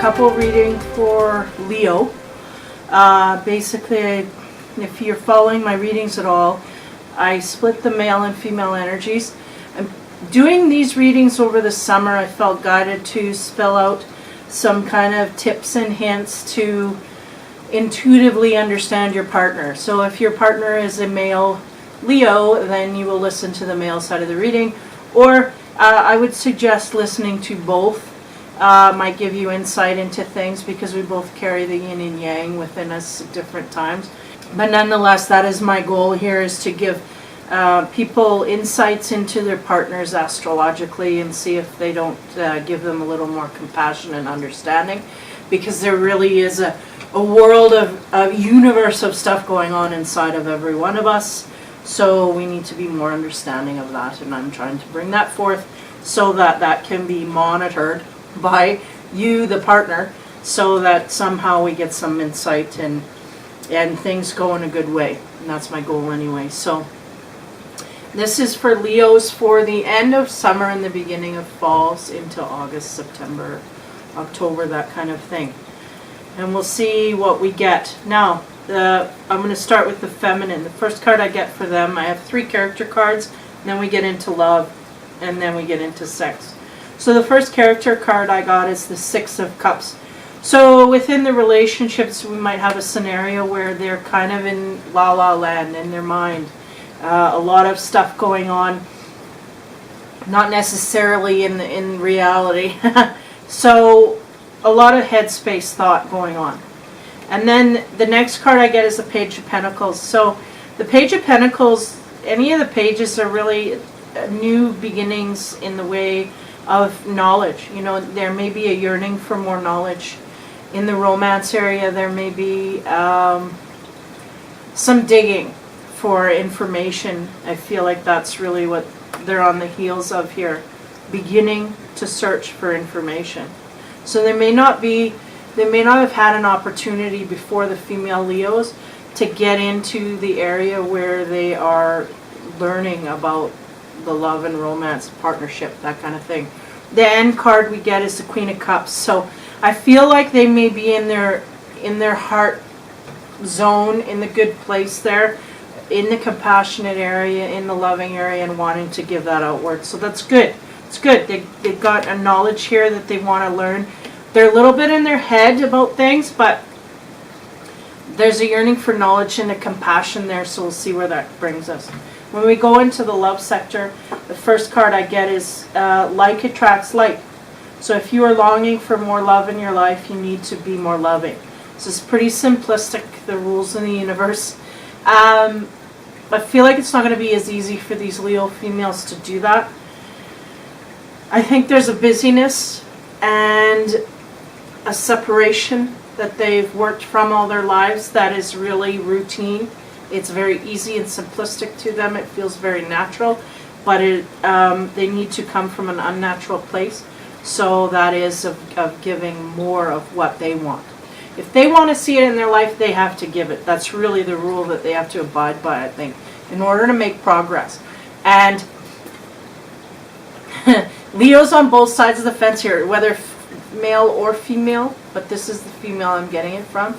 couple reading for Leo. Basically, if you're following my readings at all, I split the male and female energies. I'm doing these readings over the summer. I felt guided to spell out some kind of tips and hints to intuitively understand your partner. So if your partner is a male Leo, then you will listen to the male side of the reading, or I would suggest listening to both. Might give you insight into things because we both carry the yin and yang within us at different times. But nonetheless, that is my goal here, is to give people insights into their partners astrologically and see if they don't give them a little more compassion and understanding, because there really is a world of a universe of stuff going on inside of every one of us. So we need to be more understanding of that, and I'm trying to bring that forth so that that can be monitored by you, the partner, so that somehow we get some insight and things go in a good way. And that's my goal anyway. So this is for Leos for the end of summer and the beginning of falls into August, September, October, that kind of thing. And we'll see what we get. Now, I'm going to start with the feminine. The first card I get for them, I have 3 character cards, and then we get into love, and then we get into sex. So the first character card I got is the 6 of Cups. So within the relationships, we might have a scenario where they're kind of in la-la land in their mind. A lot of stuff going on, not necessarily in reality. So a lot of headspace thought going on. And then the next card I get is the Page of Pentacles. So the Page of Pentacles, any of the pages are really new beginnings in the way of knowledge. You know, there may be a yearning for more knowledge. In the romance area, there may be some digging for information. I feel like that's really what they're on the heels of here, beginning to search for information. So they may not have had an opportunity before, the female Leos, to get into the area where they are learning about the love and romance, partnership, that kind of thing. The end card we get is the Queen of Cups. So I feel like they may be in their heart zone, in the good place there, in the compassionate area, in the loving area, and wanting to give that outward. So that's good. It's good. They've got a knowledge here that they want to learn. They're a little bit in their head about things, but there's a yearning for knowledge and a compassion there, so we'll see where that brings us. When we go into the love sector, the first card I get is like attracts like. So if you are longing for more love in your life, you need to be more loving. This is pretty simplistic, the rules in the universe. I feel like it's not going to be as easy for these Leo females to do that. I think there's a busyness and a separation that they've worked from all their lives that is really routine. It's very easy and simplistic to them. It feels very natural, but they need to come from an unnatural place. So that is of giving more of what they want. If they want to see it in their life, they have to give it. That's really the rule that they have to abide by, I think, in order to make progress. And Leo's on both sides of the fence here, whether male or female, but this is the female I'm getting it from.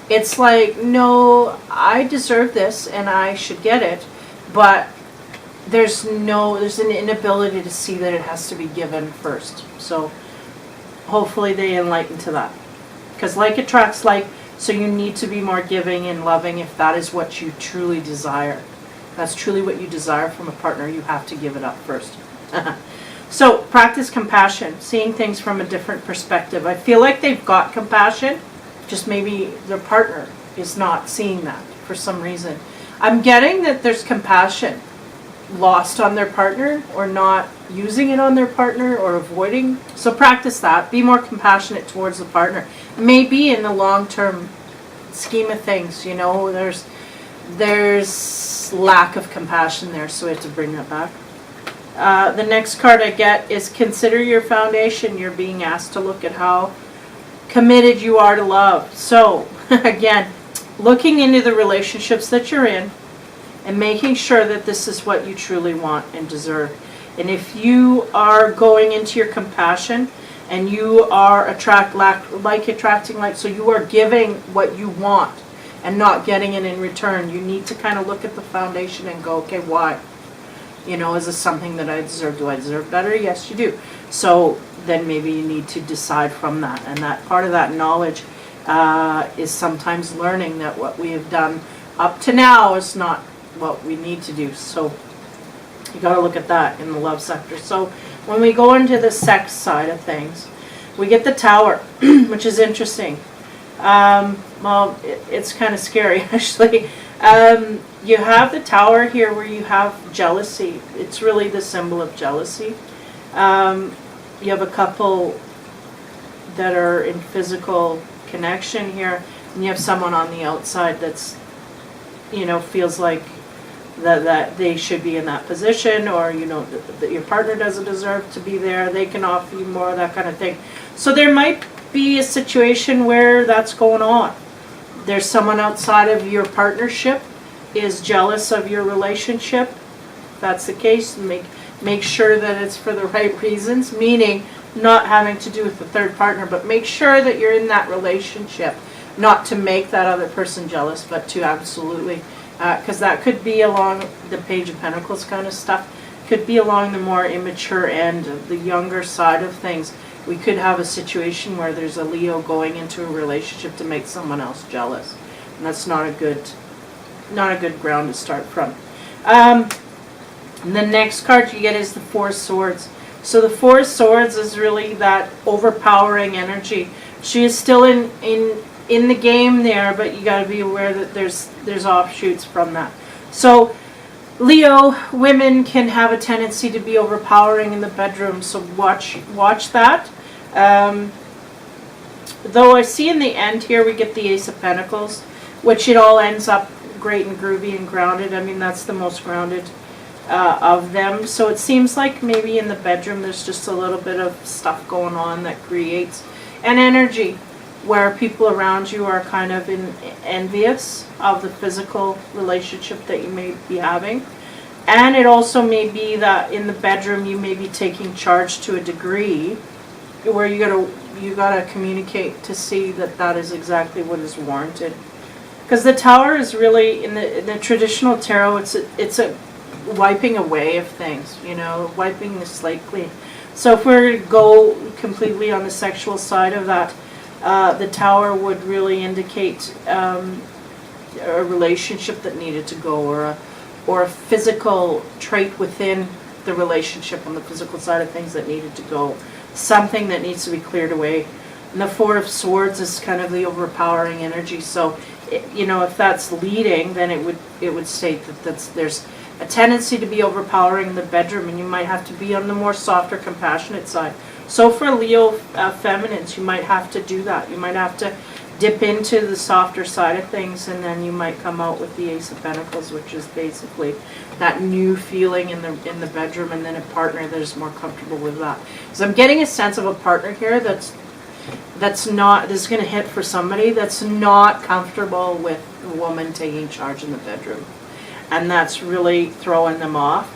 It's like, no, I deserve this and I should get it, but there's an inability to see that it has to be given first. So hopefully they enlighten to that. Because like attracts like, so you need to be more giving and loving if that is what you truly desire. If that's truly what you desire from a partner, you have to give it up first. So practice compassion, seeing things from a different perspective. I feel like they've got compassion, just maybe their partner is not seeing that for some reason. I'm getting that there's compassion lost on their partner, or not using it on their partner, or avoiding. So practice that. Be more compassionate towards the partner. Maybe in the long-term scheme of things, you know, there's lack of compassion there, so we have to bring that back. The next card I get is consider your foundation. You're being asked to look at how committed you are to love. So again, looking into the relationships that you're in and making sure that this is what you truly want and deserve. And if you are going into your compassion and you are like attracting like, so you are giving what you want and not getting it in return. You need to kind of look at the foundation and go, okay, why? You know, is this something that I deserve? Do I deserve better? Yes, you do. So then maybe you need to decide from that. And that part of that knowledge is sometimes learning that what we have done up to now is not what we need to do. So you got to look at that in the love sector. So when we go into the sex side of things, we get the Tower, which is interesting. Well, it's kind of scary, actually. You have the Tower here where you have jealousy. It's really the symbol of jealousy. You have a couple that are in physical connection here, and you have someone on the outside that's, you know, feels like that they should be in that position, or, you know, that your partner doesn't deserve to be there. They can offer you more, that kind of thing. So there might be a situation where that's going on. There's someone outside of your partnership is jealous of your relationship. If that's the case, make sure that it's for the right reasons, meaning not having to do with the third partner, but make sure that you're in that relationship, not to make that other person jealous, but to absolutely, because that could be along the Page of Pentacles kind of stuff, could be along the more immature end, of the younger side of things. We could have a situation where there's a Leo going into a relationship to make someone else jealous, and that's not a good ground to start from. The next card you get is the Four of Swords. So the Four of Swords is really that overpowering energy. She is still in the game there, but you got to be aware that there's offshoots from that. So Leo women can have a tendency to be overpowering in the bedroom, so watch that. Though I see in the end here we get the Ace of Pentacles, which it all ends up great and groovy and grounded. I mean, that's the most grounded of them. So it seems like maybe in the bedroom there's just a little bit of stuff going on that creates an energy where people around you are kind of envious of the physical relationship that you may be having. And it also may be that in the bedroom you may be taking charge to a degree where you gotta communicate to see that that is exactly what is warranted. Because the Tower is really, in the traditional tarot, it's a wiping away of things, you know, wiping the slate clean. So if we're to go completely on the sexual side of that, the Tower would really indicate a relationship that needed to go, or a physical trait within the relationship on the physical side of things that needed to go, something that needs to be cleared away. And the Four of Swords is kind of the overpowering energy. So, you know, if that's leading, then it would state that there's a tendency to be overpowering in the bedroom, and you might have to be on the more softer, compassionate side. So for Leo feminines, you might have to do that. You might have to dip into the softer side of things, and then you might come out with the Ace of Pentacles, which is basically that new feeling in the bedroom, and then a partner that is more comfortable with that. So I'm getting a sense of a partner here that's not, this is going to hit for somebody that's not comfortable with a woman taking charge in the bedroom, and that's really throwing them off.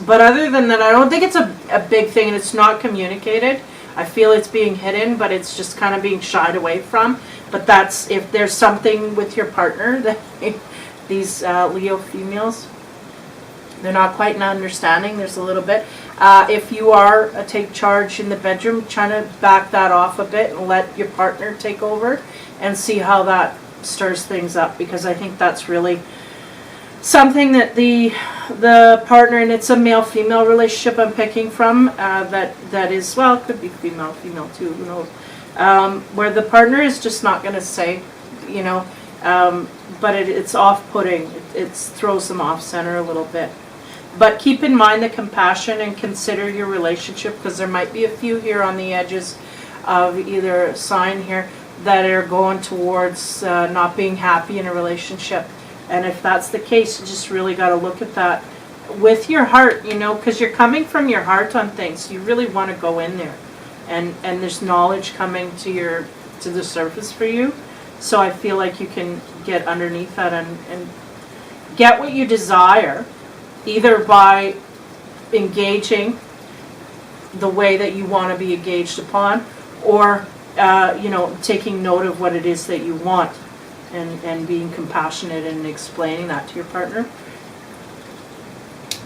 But other than that, I don't think it's a big thing, and it's not communicated. I feel it's being hidden, but it's just kind of being shied away from. But that's, if there's something with your partner that these Leo females, they're not quite in understanding. There's a little bit. If you are a take charge in the bedroom, trying to back that off a bit and let your partner take over and see how that stirs things up, because I think that's really something that the partner, and it's a male-female relationship I'm picking from, that is, well, it could be female too, who knows, where the partner is just not going to say, you know, but it's off-putting. It throws them off center a little bit. But keep in mind the compassion and consider your relationship, because there might be a few here on the edges of either sign here that are going towards not being happy in a relationship. And if that's the case, you just really got to look at that with your heart, you know, because you're coming from your heart on things. You really want to go in there, and there's knowledge coming to the surface for you. So I feel like you can get underneath that and get what you desire, either by engaging the way that you want to be engaged upon, or taking note of what it is that you want, and being compassionate and explaining that to your partner.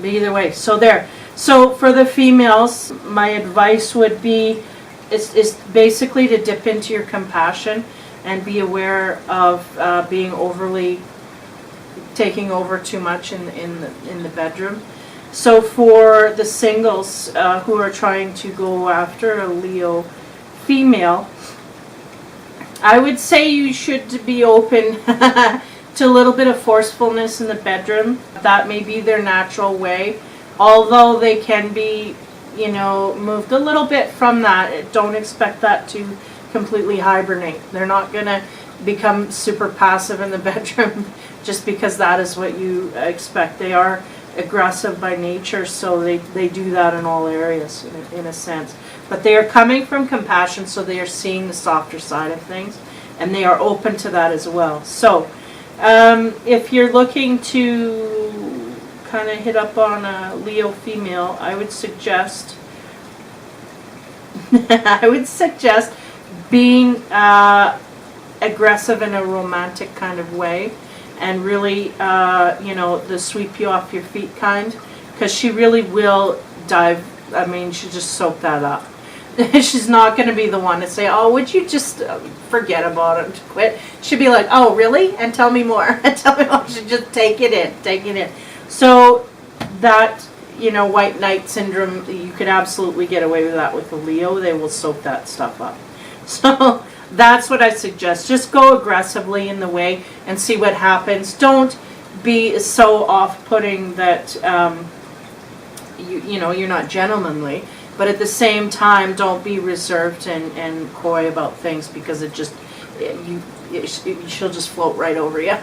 But either way, so for the females, my advice would be is basically to dip into your compassion and be aware of being overly taking over too much in the bedroom. So for the singles who are trying to go after a Leo female, I would say you should be open to a little bit of forcefulness in the bedroom. That may be their natural way, although they can be, moved a little bit from that. Don't expect that to completely hibernate. They're not going to become super passive in the bedroom just because that is what you expect. They are aggressive by nature, so they do that in all areas in a sense. But they are coming from compassion, so they are seeing the softer side of things, and they are open to that as well. So if you're looking to kind of hit up on a Leo female, I would suggest being aggressive in a romantic kind of way, and really the sweep you off your feet kind, because she really will dive. I mean, she'll just soak that up. She's not going to be the one to say, oh, would you just forget about it, quit. She'll be like, oh, really? And tell me more. Tell me more. She'll just take it in. So that, white knight syndrome, you could absolutely get away with that with a Leo. They will soak that stuff up. So that's what I suggest. Just go aggressively in the way and see what happens. Don't be so off-putting that you're not gentlemanly. But at the same time, don't be reserved and coy about things, because she'll just float right over you.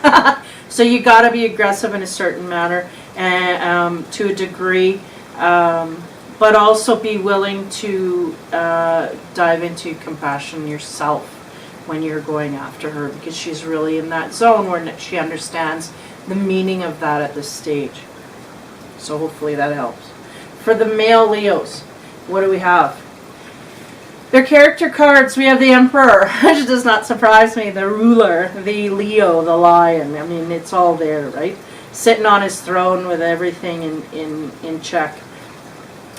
So you got to be aggressive in a certain manner, and to a degree, but also be willing to dive into compassion yourself when you're going after her, because she's really in that zone where she understands the meaning of that at this stage. So hopefully that helps. For the male Leos, what do we have? Their character cards, we have the Emperor, which does not surprise me, the ruler, the Leo, the lion. I mean, it's all there, right? Sitting on his throne with everything in check.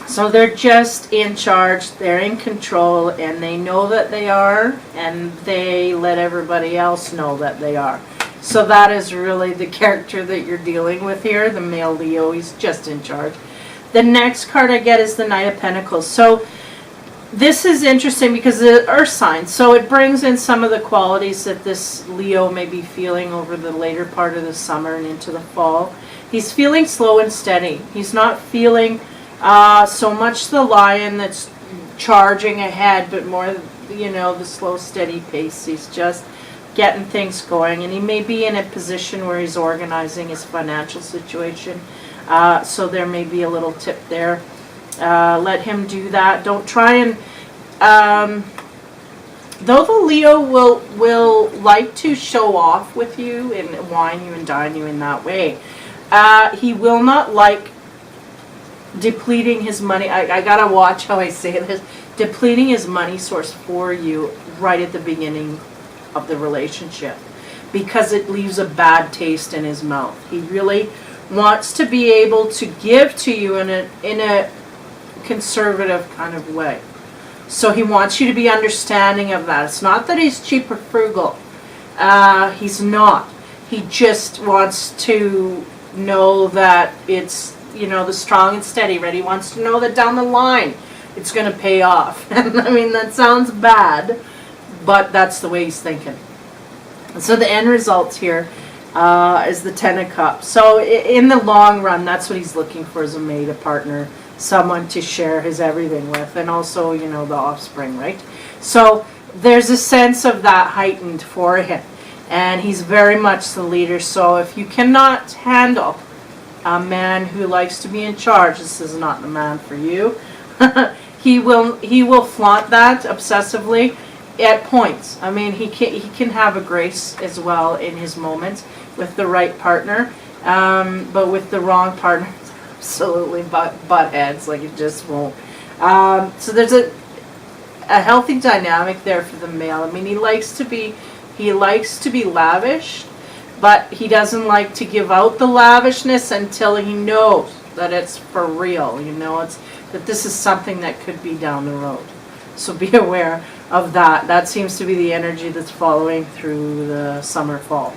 So they're just in charge, they're in control, and they know that they are, and they let everybody else know that they are. So that is really the character that you're dealing with here, the male Leo. He's just in charge. The next card I get is the Knight of Pentacles. So this is interesting because the Earth sign. So it brings in some of the qualities that this Leo may be feeling over the later part of the summer and into the fall. He's feeling slow and steady. He's not feeling so much the lion that's charging ahead, but more, the slow, steady pace. He's just getting things going. And he may be in a position where he's organizing his financial situation. So there may be a little tip there. Let him do that. Don't try and though the Leo will like to show off with you and wine you and dine you in that way, he will not like depleting his money. I gotta watch how I say this. Depleting his money source for you right at the beginning of the relationship, because it leaves a bad taste in his mouth. He really wants to be able to give to you in a conservative kind of way. So he wants you to be understanding of that. It's not that he's cheap or frugal. He's not. He just wants to know that it's, the strong and steady, right? He wants to know that down the line it's going to pay off. And I mean, that sounds bad, but that's the way he's thinking. So the end result here is the Ten of Cups. So in the long run, that's what he's looking for, as a mate, a partner, someone to share his everything with, and also, the offspring, right? So there's a sense of that heightened for him, and he's very much the leader. So if you cannot handle a man who likes to be in charge, this is not the man for you. He will flaunt that obsessively at points. I mean, he can have a grace as well in his moments with the right partner, but with the wrong partner, absolutely butt heads. Like, it just won't. So there's a healthy dynamic there for the male. I mean, he likes to be lavish, but he doesn't like to give out the lavishness until he knows that it's for real. It's that this is something that could be down the road. So be aware of that. That seems to be the energy that's following through the summer, fall.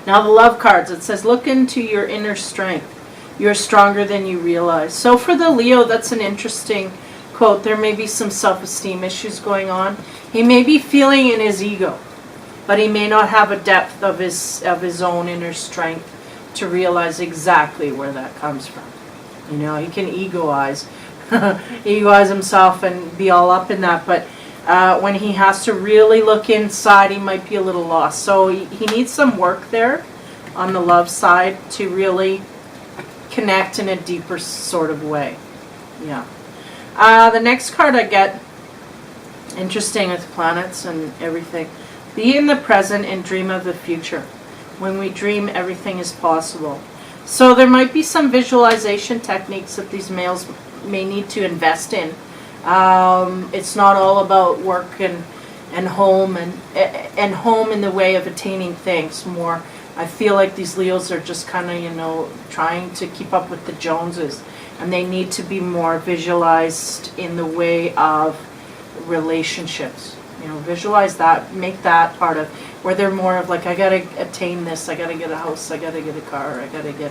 Now the love cards, it says, look into your inner strength. You're stronger than you realize. So for the Leo, that's an interesting quote. There may be some self-esteem issues going on. He may be feeling in his ego, but he may not have a depth of his own inner strength to realize exactly where that comes from. He can egoize himself and be all up in that, but when he has to really look inside, he might be a little lost. So he needs some work there on the love side to really connect in a deeper sort of way. Yeah. The next card I get, interesting with planets and everything. Be in the present and dream of the future. When we dream, everything is possible. So there might be some visualization techniques that these males may need to invest in. It's not all about work and home and home in the way of attaining things. More, I feel like these Leos are just kind of trying to keep up with the Joneses, and they need to be more visualized in the way of relationships. Visualize that, make that part of where they're more of like, I gotta attain this, I gotta get a house, I gotta get a car, I gotta get,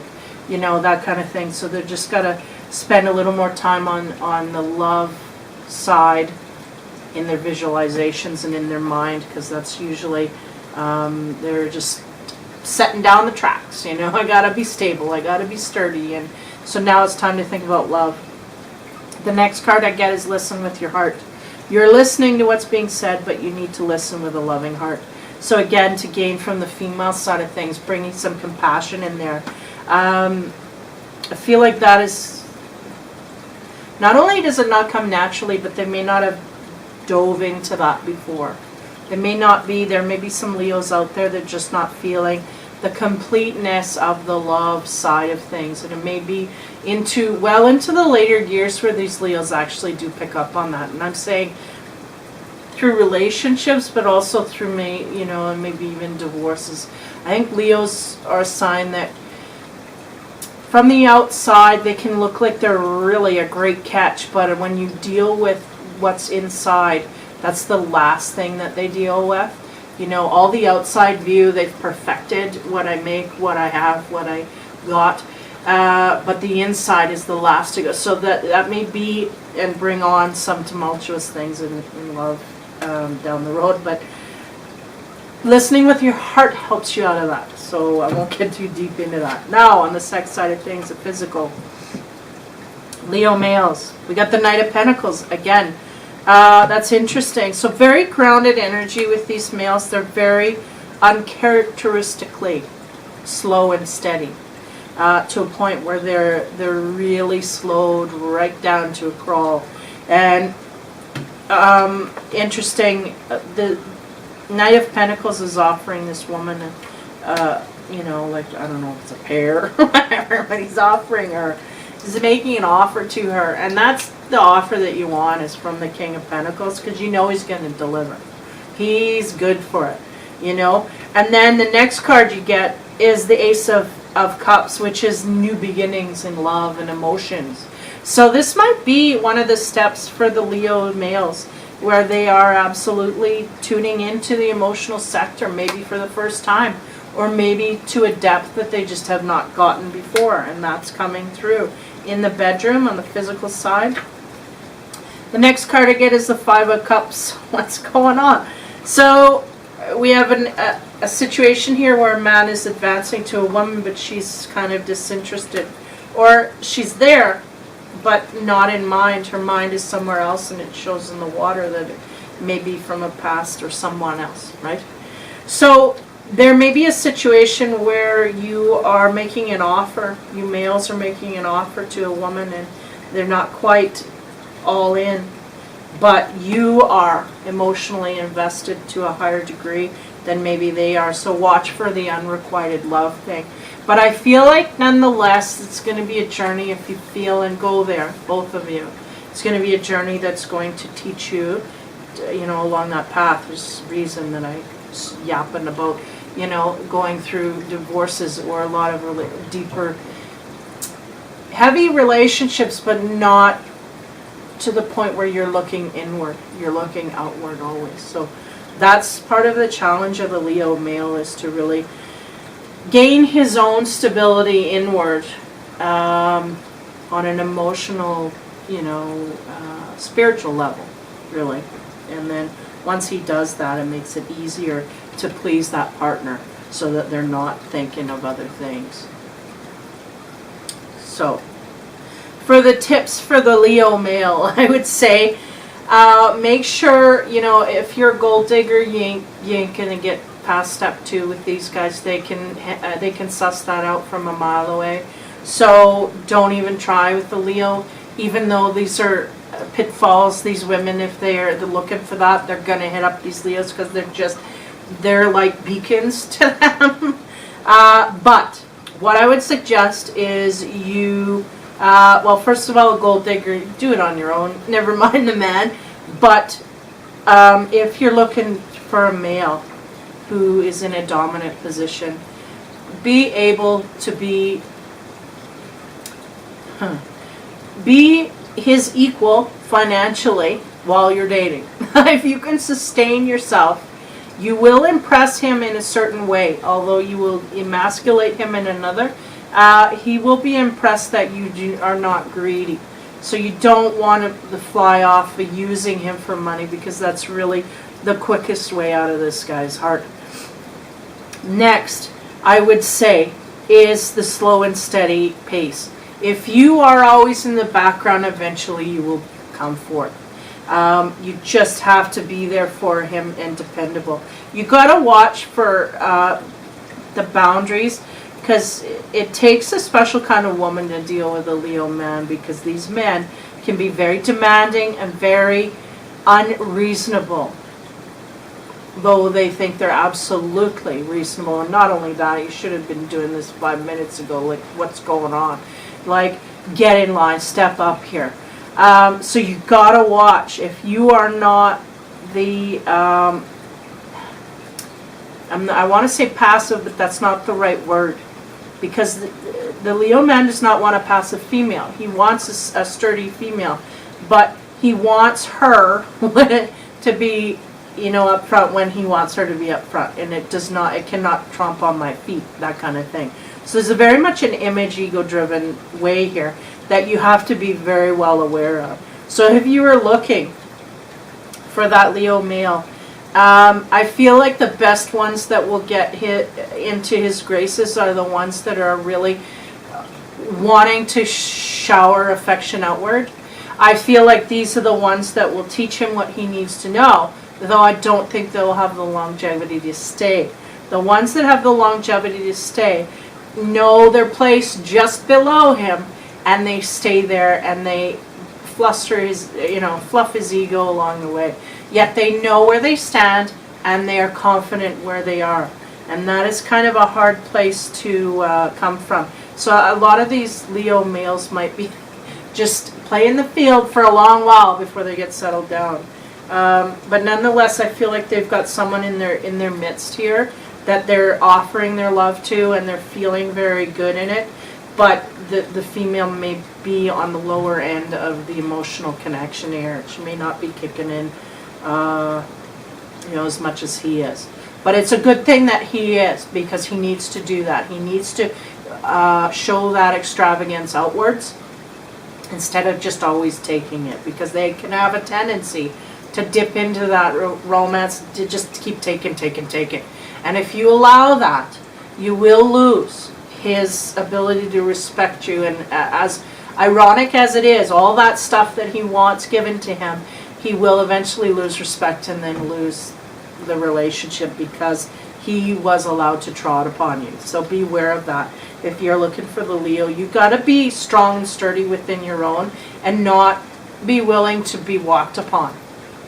that kind of thing. So they're just gotta spend a little more time on the love side in their visualizations and in their mind, because that's usually they're just setting down the tracks. I gotta be stable, I gotta be sturdy, and so now it's time to think about love. The next card I get is listen with your heart. You're listening to what's being said, but you need to listen with a loving heart. So again, to gain from the female side of things, bringing some compassion in there. I feel like that is, not only does it not come naturally, but they may not have dove into that before. There may be some Leos out there that are just not feeling the completeness of the love side of things. And it may be into the later years where these Leos actually do pick up on that. And I'm saying through relationships, but also through and maybe even divorces. I think Leos are a sign that from the outside they can look like they're really a great catch, but when you deal with what's inside, that's the last thing that they deal with. All the outside view, they've perfected what I make, what I have, what I got, but the inside is the last to go. So that may be and bring on some tumultuous things in love down the road, but listening with your heart helps you out of that. So I won't get too deep into that. Now, on the sex side of things, the physical. Leo males, we got the Knight of Pentacles again. That's interesting. So very grounded energy with these males. They're very uncharacteristically slow and steady, to a point where they're really slowed right down to a crawl. And interesting, the Knight of Pentacles is offering this woman, like, I don't know if it's a pear or whatever, but he's offering her, he's making an offer to her, and that's the offer that you want, is from the King of Pentacles, because he's going to deliver. He's good for it, And then the next card you get is the Ace of Cups, which is new beginnings in love and emotions. So this might be one of the steps for the Leo males, where they are absolutely tuning into the emotional sector, maybe for the first time, or maybe to a depth that they just have not gotten before, and that's coming through in the bedroom on the physical side. The next card I get is the Five of Cups. What's going on? So we have a situation here where a man is advancing to a woman, but she's kind of disinterested, or she's there but not in mind. Her mind is somewhere else, and it shows in the water that it may be from a past or someone else, right? So there may be a situation where you are making an offer, you males are making an offer to a woman, and they're not quite all in, but you are emotionally invested to a higher degree than maybe they are. So watch for the unrequited love thing. But I feel like nonetheless it's going to be a journey if you feel and go there, both of you. It's going to be a journey that's going to teach you, along that path. There's a reason that I yapping about, going through divorces or a lot of deeper, heavy relationships, but not to the point where you're looking inward. You're looking outward always. So that's part of the challenge of the Leo male, is to really gain his own stability inward, on an emotional, spiritual level, really. And then once he does that, it makes it easier to please that partner so that they're not thinking of other things. So, for the tips for the Leo male, I would say, make sure, if you're a gold digger, you ain't gonna get past step 2 with these guys. They can suss that out from a mile away. So don't even try with the Leo, even though these are pitfalls. These women, if they're looking for that, they're gonna hit up these Leos because they're like beacons to them. But what I would suggest is you, well, first of all, a gold digger, do it on your own. Never mind the man. But if you're looking for a male who is in a dominant position, be able to be his equal financially while you're dating. If you can sustain yourself, you will impress him in a certain way. Although you will emasculate him in another, he will be impressed that you are not greedy. So you don't want to fly off using him for money, because that's really the quickest way out of this guy's heart. Next, I would say, is the slow and steady pace. If you are always in the background, eventually you will come forth. You just have to be there for him and dependable. You got to watch for the boundaries, because it takes a special kind of woman to deal with a Leo man, because these men can be very demanding and very unreasonable, though they think they're absolutely reasonable. And not only that, you should have been doing this 5 minutes ago. Like, what's going on? Like, get in line, step up here. So you gotta watch. If you are not the, I want to say passive, but that's not the right word, because the Leo man does not want a passive female. He wants a sturdy female, but he wants her to be, up front when he wants her to be up front, and it cannot tromp on my feet, that kind of thing. So there's very much an image, ego-driven way here that you have to be very well aware of. So if you are looking for that Leo male, I feel like the best ones that will get into his graces are the ones that are really wanting to shower affection outward. I feel like these are the ones that will teach him what he needs to know, though I don't think they'll have the longevity to stay. The ones that have the longevity to stay know their place just below him, and they stay there, and they fluff his ego along the way. Yet they know where they stand, and they are confident where they are. And that is kind of a hard place to come from. So a lot of these Leo males might be just play in the field for a long while before they get settled down. But nonetheless, I feel like they've got someone in their midst here that they're offering their love to, and they're feeling very good in it. But the female may be on the lower end of the emotional connection here. She may not be kicking in, as much as he is. But it's a good thing that he is, because he needs to do that. He needs to show that extravagance outwards instead of just always taking it, because they can have a tendency to dip into that romance, to just keep taking. And if you allow that, you will lose his ability to respect you. And as ironic as it is, all that stuff that he wants given to him, he will eventually lose respect and then lose the relationship, because he was allowed to trot upon you. So beware of that. If you're looking for the Leo, you got to be strong and sturdy within your own, and not be willing to be walked upon.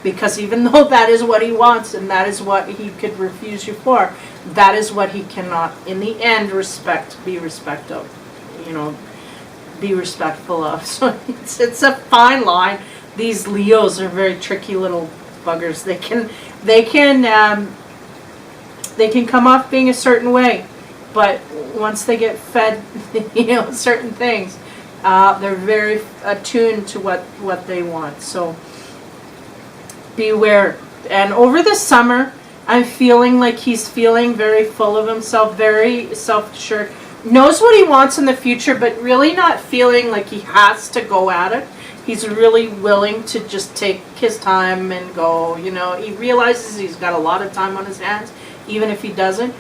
Because even though that is what he wants, and that is what he could refuse you for, that is what he cannot, in the end, be respectful of. So it's a fine line. these Leos are very tricky little buggers. They can come off being a certain way, but once they get fed, certain things, they're very attuned to what they want. So beware. And over the summer, I'm feeling like he's feeling very full of himself, very self-assured, knows what he wants in the future, but really not feeling like he has to go at it. He's really willing to just take his time and go, he realizes he's got a lot of time on his hands, even if he doesn't,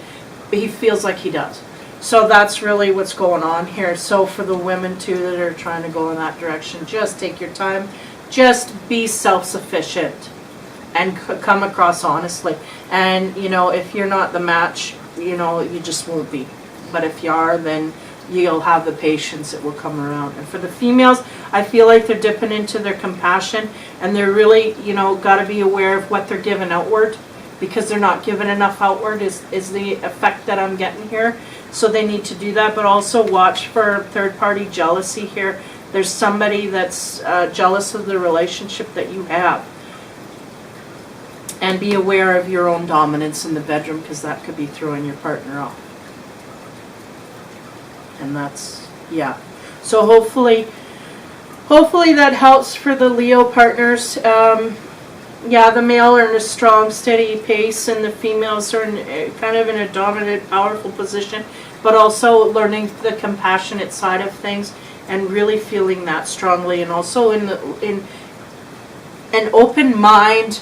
but he feels like he does. So that's really what's going on here. So for the women too that are trying to go in that direction, just take your time, just be self-sufficient and come across honestly. And if you're not the match, you just won't be. But if you are, then you'll have the patience, it will come around. And for the females, I feel like they're dipping into their compassion, and they're really, got to be aware of what they're giving outward, because they're not giving enough outward is the effect that I'm getting here. So they need to do that, but also watch for third-party jealousy here. There's somebody that's jealous of the relationship that you have. And be aware of your own dominance in the bedroom, because that could be throwing your partner off. And that's, yeah. So hopefully that helps for the Leo partners. Yeah, the male are in a strong, steady pace, and the females are kind of in a dominant, powerful position, but also learning the compassionate side of things and really feeling that strongly, and also in an open mind,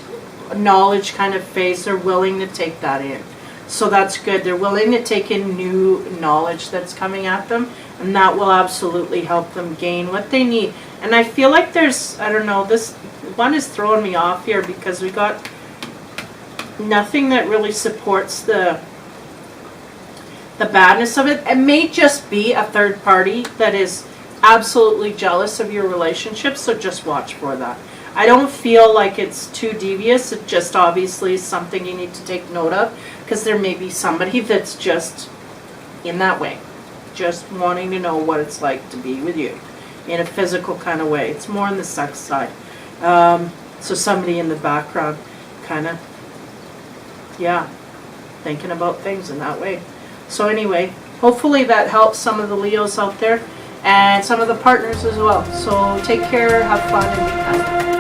knowledge kind of phase. They're willing to take that in. So that's good. They're willing to take in new knowledge that's coming at them, and that will absolutely help them gain what they need. And I feel like there's, I don't know, this one is throwing me off here, because we got nothing that really supports the badness of it. It may just be a third party that is absolutely jealous of your relationship, so just watch for that. I don't feel like it's too devious. It just obviously is something you need to take note of, because there may be somebody that's just in that way, just wanting to know what it's like to be with you in a physical kind of way. It's more on the sex side. So somebody in the background kind of, yeah, thinking about things in that way. So anyway, hopefully that helps some of the Leos out there and some of the partners as well. So take care, have fun, and be kind.